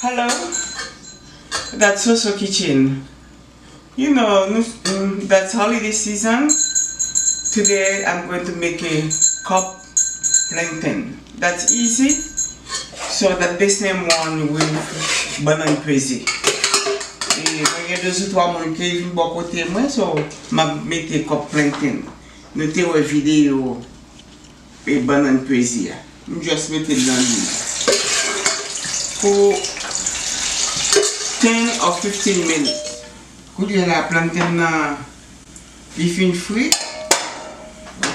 Hello, that's Soso Kitchen. You know, that's holiday season. Today I'm going to make a cup plantain. That's easy. So that the same one with banana crazy. Mwen gen 2 ou 3 moun ki vin bon kote mwen, so ma mette cup plantain. Nou te wè video e banana crazy ya. Mwen just mette lan li. For 10 or 15 minutes. Kou li la plantain na li fin free.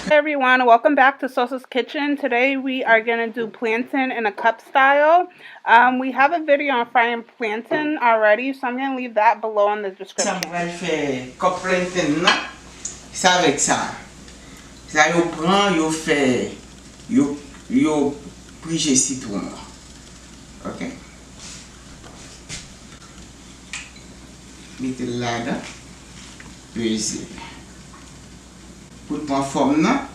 Hey everyone, welcome back to Sosa's Kitchen. Today we are going to do plantain in a cup style. We have a video on frying plantain already, so I'm going to leave that below in the description. Sa mwen fè cup plantain nan, sa vek sa. Sa yo pran, yo fè, yo prije citron. Ok? Mette la da, pese. Pout pran form nan.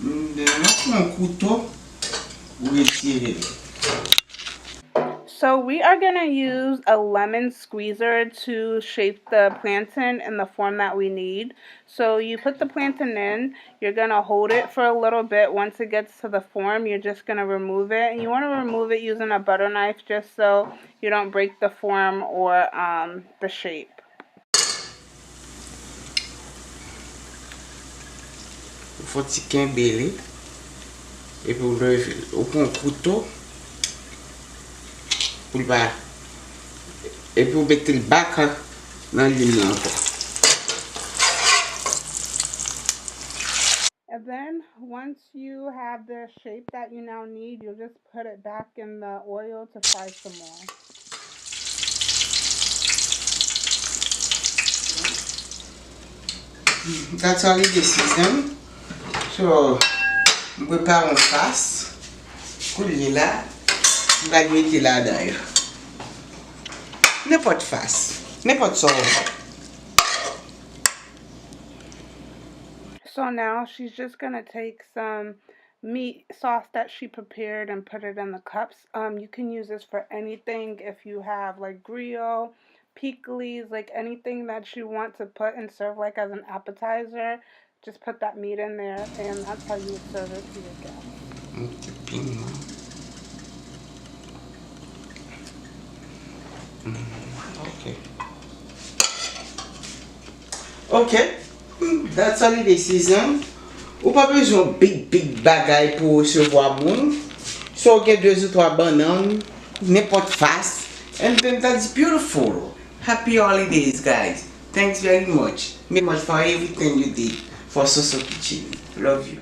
Nan pran koutou ou retire. So we are going to use a lemon squeezer to shape the plantain in the form that we need. So you put the plantain in, you're going to hold it for a little bit. Once it gets to the form, you're just going to remove it. And you want to remove it using a butter knife just so you don't break the form or the shape. Faut tiquer belé. Et puis on prend un couteau. Pour ba. Et puis on met le bac dans l'huile encore. And then once you have the shape that you now need, you'll just put it back in the oil to fry some more. That's all it is, season. So, on prépare en face. Couler là. On va mettre là d'ailleurs. N'importe face. N'importe ça. So now she's just going to take some meat sauce that she prepared and put it in the cups. You can use this for anything if you have like griot, pickles, like anything that you want to put and serve like as an appetizer. Just put that meat in there and that's how you would serve it to your guests. Okay. Okay. That's all it is, season. Ou pas besoin big bagay pour recevoir moun. So get 2 ou 3 bananes, n'importe face, and then that's beautiful. Happy holidays, guys. Thanks very much. For everything you did for Soso Kitchen. Love you.